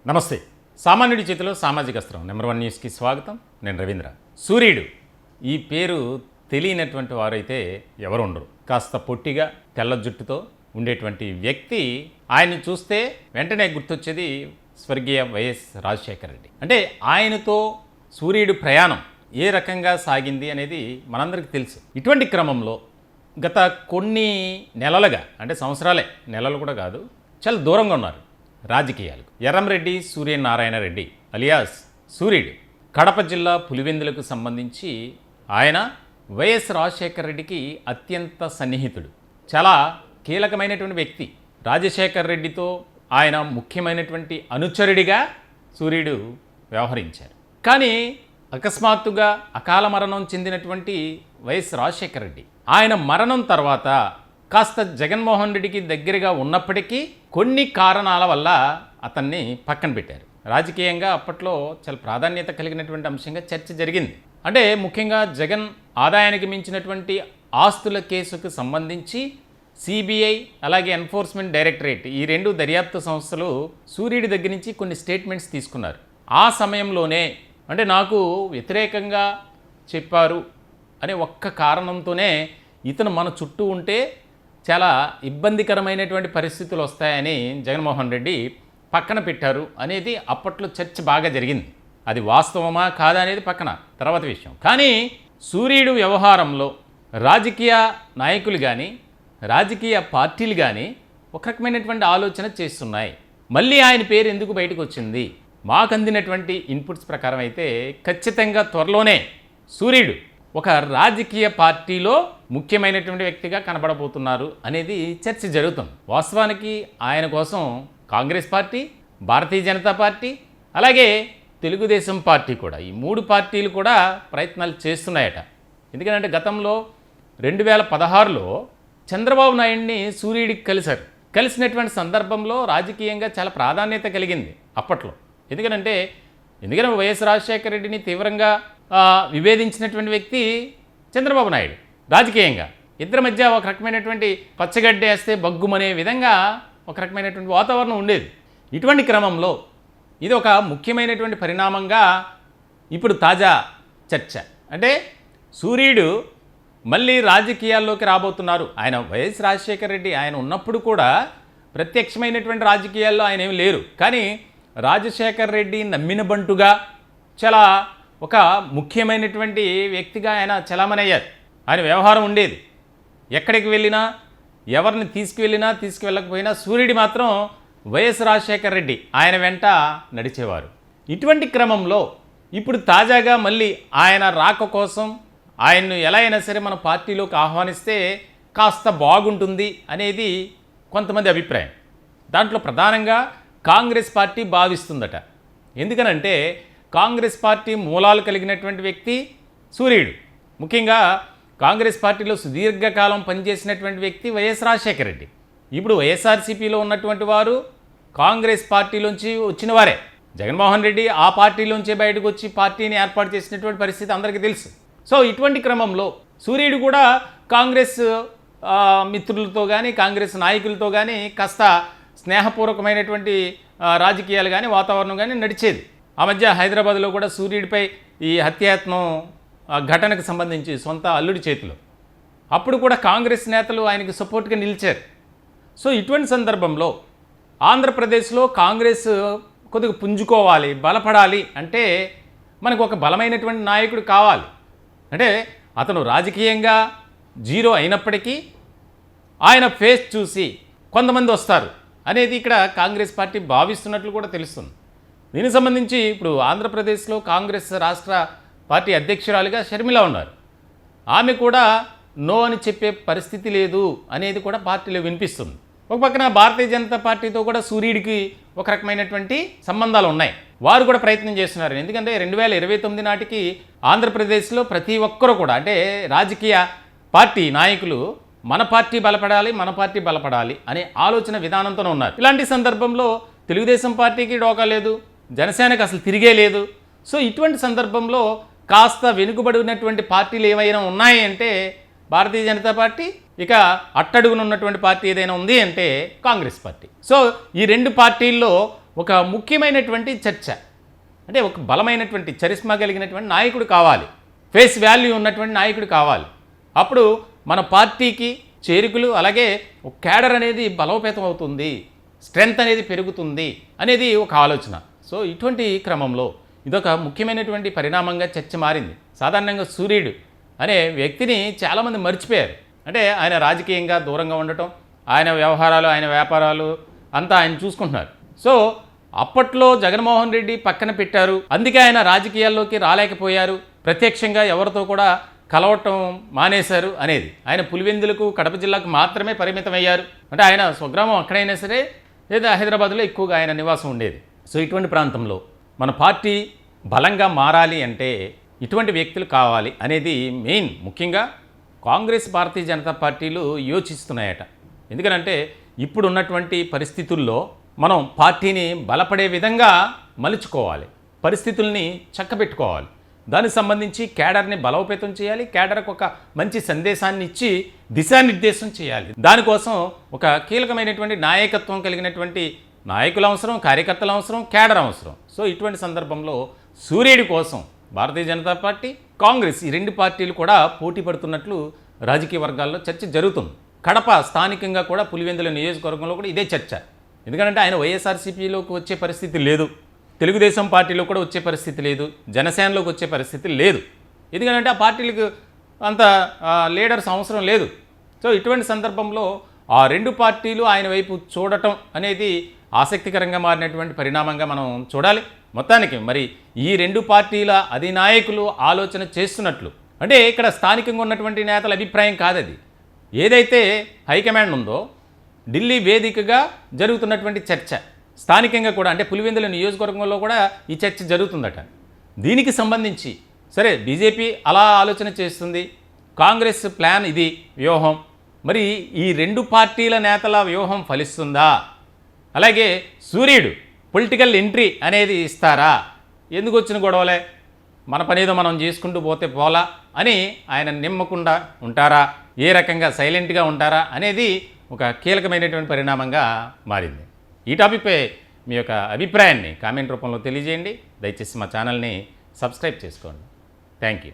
నమస్తే. సామాన్యుడి చేతిలో సామాజిక అస్త్రం నెంబర్ 1 న్యూస్కి స్వాగతం. నేను రవీంద్ర. సూర్యుడు ఈ పేరు తెలియనటువంటి వారైతే ఎవరు ఉండరు. కాస్త పొట్టిగా తెల్ల జుట్టుతో ఉండేటువంటి వ్యక్తి. ఆయన్ని చూస్తే వెంటనే గుర్తొచ్చేది స్వర్గీయ వైఎస్ రాజశేఖర రెడ్డి. అంటే ఆయనతో సూర్యుడు ప్రయాణం ఏ రకంగా సాగింది అనేది మనందరికీ తెలుసు. ఇటువంటి క్రమంలో గత కొన్ని నెలలుగా, అంటే సంవత్సరాలే, నెలలు కూడా కాదు, చాలా దూరంగా ఉన్నారు రాజకీయాలకు. ఎర్రంరెడ్డి సూర్యనారాయణ రెడ్డి అలియాస్ సూర్యుడు కడప జిల్లా పులివెందులకు సంబంధించి ఆయన వైఎస్ రాజశేఖర రెడ్డికి అత్యంత సన్నిహితుడు, చాలా కీలకమైనటువంటి వ్యక్తి. రాజశేఖర రెడ్డితో ఆయన ముఖ్యమైనటువంటి అనుచరుడిగా సూర్యుడు వ్యవహరించారు. కానీ అకస్మాత్తుగా అకాల మరణం చెందినటువంటి వైఎస్ రాజశేఖర రెడ్డి ఆయన మరణం తర్వాత కాస్త జగన్మోహన్ రెడ్డికి దగ్గరగా ఉన్నప్పటికీ కొన్ని కారణాల వల్ల అతన్ని పక్కన పెట్టారు. రాజకీయంగా అప్పట్లో చాలా ప్రాధాన్యత కలిగినటువంటి అంశంగా చర్చ జరిగింది. అంటే ముఖ్యంగా జగన్ ఆదాయానికి మించినటువంటి ఆస్తుల కేసుకు సంబంధించి సిబిఐ అలాగే ఎన్ఫోర్స్మెంట్ డైరెక్టరేట్ ఈ రెండు దర్యాప్తు సంస్థలు సూర్యుడి దగ్గర నుంచి కొన్ని స్టేట్మెంట్స్ తీసుకున్నారు. ఆ సమయంలోనే అంటే నాకు వ్యతిరేకంగా చెప్పారు అనే ఒక్క కారణంతోనే ఇతను మన చుట్టూ ఉంటే చాలా ఇబ్బందికరమైనటువంటి పరిస్థితులు వస్తాయని జగన్మోహన్ రెడ్డి పక్కన పెట్టారు అనేది అప్పట్లో చర్చ బాగా జరిగింది. అది వాస్తవమా కాదా అనేది పక్కన తర్వాత విషయం. కానీ సూర్యుడు వ్యవహారంలో రాజకీయ నాయకులు కానీ రాజకీయ పార్టీలు కానీ ఒక రకమైనటువంటి ఆలోచన చేస్తున్నాయి. మళ్ళీ ఆయన పేరు ఎందుకు బయటకు వచ్చింది? మాకు అందినటువంటి ఇన్పుట్స్ ప్రకారం అయితే ఖచ్చితంగా త్వరలోనే సూర్యుడు ఒక రాజకీయ పార్టీలో ముఖ్యమైనటువంటి వ్యక్తిగా కనబడబోతున్నారు అనేది చర్చ జరుగుతుంది. వాస్తవానికి ఆయన కోసం కాంగ్రెస్ పార్టీ, భారతీయ జనతా పార్టీ, అలాగే తెలుగుదేశం పార్టీ కూడా, ఈ మూడు పార్టీలు కూడా ప్రయత్నాలు చేస్తున్నాయట. ఎందుకంటే గతంలో 2016లో చంద్రబాబు నాయుడిని సూర్యుడికి కలిసినటువంటి సందర్భంలో రాజకీయంగా చాలా ప్రాధాన్యత కలిగింది అప్పట్లో. ఎందుకంటే వైఎస్ రాజశేఖర రెడ్డిని తీవ్రంగా విభేదించినటువంటి వ్యక్తి చంద్రబాబు నాయుడు. రాజకీయంగా ఇద్దరి మధ్య ఒక రకమైనటువంటి పచ్చగడ్డి వేస్తే బగ్గుమనే విధంగా ఒక రకమైనటువంటి వాతావరణం ఉండేది. ఇటువంటి క్రమంలో ఇది ఒక ముఖ్యమైనటువంటి పరిణామంగా ఇప్పుడు తాజా చర్చ. అంటే సూర్యుడు మళ్ళీ రాజకీయాల్లోకి రాబోతున్నారు. ఆయన వైఎస్ రాజశేఖర రెడ్డి ఆయన ఉన్నప్పుడు కూడా ప్రత్యక్షమైనటువంటి రాజకీయాల్లో ఆయన ఏమి లేరు. కానీ రాజశేఖర రెడ్డి నమ్మిన బంటుగా చాలా ఒక ముఖ్యమైనటువంటి వ్యక్తిగా ఆయన చలామణి అయ్యారు. ఆయన వ్యవహారం ఉండేది. ఎక్కడికి వెళ్ళినా, ఎవరిని తీసుకువెళ్ళకపోయినా సూర్యుడి మాత్రం వైఎస్ రాజశేఖర రెడ్డి ఆయన వెంట నడిచేవారు. ఇటువంటి క్రమంలో ఇప్పుడు తాజాగా మళ్ళీ ఆయన రాక కోసం ఆయన్ను ఎలా అయినా సరే మన పార్టీలోకి ఆహ్వానిస్తే కాస్త బాగుంటుంది అనేది కొంతమంది అభిప్రాయం. దాంట్లో ప్రధానంగా కాంగ్రెస్ పార్టీ భావిస్తుందట. ఎందుకనంటే కాంగ్రెస్ పార్టీ మూలాలు కలిగినటువంటి వ్యక్తి సూర్యుడు. ముఖ్యంగా కాంగ్రెస్ పార్టీలో సుదీర్ఘకాలం పనిచేసినటువంటి వ్యక్తి వైఎస్ రాజశేఖర రెడ్డి. ఇప్పుడు వైఎస్ఆర్సీపీలో ఉన్నటువంటి వారు కాంగ్రెస్ పార్టీలోంచి వచ్చిన వారే. జగన్మోహన్ రెడ్డి ఆ పార్టీలోంచే బయటకు వచ్చి పార్టీని ఏర్పాటు చేసినటువంటి పరిస్థితి అందరికీ తెలుసు. సో ఇటువంటి క్రమంలో సూర్యుడు కూడా కాంగ్రెస్ మిత్రులతో కానీ కాంగ్రెస్ నాయకులతో కానీ కాస్త స్నేహపూర్వకమైనటువంటి రాజకీయాలు కానీ వాతావరణం కానీ నడిచేది. ఆ మధ్య హైదరాబాద్లో కూడా సూర్యుడిపై ఈ హత్యాయత్నం ఘటనకు సంబంధించి సొంత అల్లుడి చేతిలో అప్పుడు కూడా కాంగ్రెస్ నేతలు ఆయనకు సపోర్ట్గా నిలిచారు. సో ఇటువంటి సందర్భంలో ఆంధ్రప్రదేశ్లో కాంగ్రెస్ కొద్దిగా పుంజుకోవాలి, బలపడాలి అంటే మనకు ఒక బలమైనటువంటి నాయకుడు కావాలి. అంటే అతను రాజకీయంగా జీరో అయినప్పటికీ ఆయన ఫేస్ చూసి కొంతమంది వస్తారు అనేది ఇక్కడ కాంగ్రెస్ పార్టీ భావిస్తున్నట్లు కూడా తెలుస్తుంది. దీనికి సంబంధించి ఇప్పుడు ఆంధ్రప్రదేశ్లో కాంగ్రెస్ రాష్ట్ర పార్టీ అధ్యక్షురాలిగా షర్మిల ఉన్నారు. ఆమె కూడా నో అని చెప్పే పరిస్థితి లేదు అనేది కూడా పార్టీలో వినిపిస్తుంది. ఒక పక్కన భారతీయ జనతా పార్టీతో కూడా సూర్యుడికి ఒక రకమైనటువంటి సంబంధాలు ఉన్నాయి. వారు కూడా ప్రయత్నం చేస్తున్నారు. ఎందుకంటే 2029 నాటికి ఆంధ్రప్రదేశ్లో ప్రతి ఒక్కరూ కూడా, అంటే రాజకీయ పార్టీ నాయకులు మన పార్టీ బలపడాలి అనే ఆలోచన విధానంతోనే ఉన్నారు. ఇలాంటి సందర్భంలో తెలుగుదేశం పార్టీకి డోకా లేదు, జనసేనకు అసలు తిరిగే లేదు. సో ఇటువంటి సందర్భంలో కాస్త వెనుకబడినటువంటి పార్టీలు ఏమైనా ఉన్నాయి అంటే భారతీయ జనతా పార్టీ, ఇక అట్టడుగున ఉన్నటువంటి పార్టీ ఏదైనా ఉంది అంటే కాంగ్రెస్ పార్టీ. సో ఈ రెండు పార్టీల్లో ఒక ముఖ్యమైనటువంటి చర్చ. అంటే ఒక బలమైనటువంటి చరిస్మా కలిగినటువంటి నాయకుడు కావాలి, ఫేస్ వాల్యూ ఉన్నటువంటి నాయకుడు కావాలి. అప్పుడు మన పార్టీకి చేరికలు, అలాగే ఒక క్యాడర్ అనేది బలోపేతం అవుతుంది, స్ట్రెంగ్త్ అనేది పెరుగుతుంది అనేది ఒక ఆలోచన. సో ఇటువంటి క్రమంలో ఇదొక ముఖ్యమైనటువంటి పరిణామంగా చర్చ మారింది. సాధారణంగా సూర్యుడు అనే వ్యక్తిని చాలామంది మర్చిపోయారు. అంటే ఆయన రాజకీయంగా దూరంగా ఉండటం, ఆయన వ్యవహారాలు, ఆయన వ్యాపారాలు అంతా ఆయన చూసుకుంటున్నారు. సో అప్పట్లో జగన్మోహన్ రెడ్డి పక్కన పెట్టారు, అందుకే ఆయన రాజకీయాల్లోకి రాలేకపోయారు, ప్రత్యక్షంగా ఎవరితో కూడా కలవటం మానేశారు అనేది. ఆయన పులివెందులకు, కడప జిల్లాకు మాత్రమే పరిమితమయ్యారు. అంటే ఆయన స్వగ్రామం అక్కడైనా సరే, లేదా హైదరాబాద్లో ఎక్కువగా ఆయన నివాసం ఉండేది. సో ఇటువంటి ప్రాంతంలో మన పార్టీ బలంగా మారాలి అంటే ఇటువంటి వ్యక్తులు కావాలి అనేది మెయిన్. ముఖ్యంగా కాంగ్రెస్, భారతీయ జనతా పార్టీలు యోచిస్తున్నాయట. ఎందుకనంటే ఇప్పుడు ఉన్నటువంటి పరిస్థితుల్లో మనం పార్టీని బలపడే విధంగా మలుచుకోవాలి, పరిస్థితుల్ని చక్కబెట్టుకోవాలి. దానికి సంబంధించి క్యాడర్ని బలోపేతం చేయాలి, క్యాడర్కి ఒక మంచి సందేశాన్ని ఇచ్చి దిశానిర్దేశం చేయాలి. దానికోసం ఒక కీలకమైనటువంటి నాయకత్వం కలిగినటువంటి నాయకులు అవసరం, కార్యకర్తలు అవసరం, క్యాడర్ అవసరం. సో ఇటువంటి సందర్భంలో సూర్యుడి కోసం భారతీయ జనతా పార్టీ, కాంగ్రెస్ ఈ రెండు పార్టీలు కూడా పోటీ పడుతున్నట్లు రాజకీయ వర్గాల్లో చర్చ జరుగుతుంది. కడప స్థానికంగా కూడా పులివెందుల నియోజకవర్గంలో కూడా ఇదే చర్చ. ఎందుకంటే ఆయన వైఎస్ఆర్సీపీలోకి వచ్చే పరిస్థితి లేదు, తెలుగుదేశం పార్టీలో కూడా వచ్చే పరిస్థితి లేదు, జనసేనలోకి వచ్చే పరిస్థితి లేదు. ఎందుకంటే ఆ పార్టీలకు అంత లీడర్స్ అవసరం లేదు. సో ఇటువంటి సందర్భంలో ఆ రెండు పార్టీలు ఆయన వైపు చూడటం అనేది ఆసక్తికరంగా మారినటువంటి పరిణామంగా మనం చూడాలి. మొత్తానికి మరి ఈ రెండు పార్టీల అధినాయకులు ఆలోచన చేస్తున్నట్లు, అంటే ఇక్కడ స్థానికంగా ఉన్నటువంటి నేతల అభిప్రాయం కాదది, ఏదైతే హైకమాండ్ ఉందో ఢిల్లీ వేదికగా జరుగుతున్నటువంటి చర్చ. స్థానికంగా కూడా అంటే పులివెందుల నియోజకవర్గంలో కూడా ఈ చర్చ జరుగుతుందట. దీనికి సంబంధించి సరే బీజేపీ అలా ఆలోచన చేస్తుంది, కాంగ్రెస్ ప్లాన్ ఇది, వ్యూహం. మరి ఈ రెండు పార్టీల నేతల వ్యూహం ఫలిస్తుందా? అలాగే సూర్యుడు పొలిటికల్ ఎంట్రీ అనేది ఇస్తారా? ఎందుకు వచ్చిన గొడవలే, మన పనేదో మనం చేసుకుంటూ పోతే పోలా అని ఆయన నిమ్మకుండా ఉంటారా, ఏ రకంగా సైలెంట్గా ఉంటారా అనేది ఒక కీలకమైనటువంటి పరిణామంగా మారింది. ఈ టాపిక్పై మీ యొక్క అభిప్రాయాన్ని కామెంట్ రూపంలో తెలియజేయండి. దయచేసి మా ఛానల్ని సబ్స్క్రైబ్ చేసుకోండి. Thank you.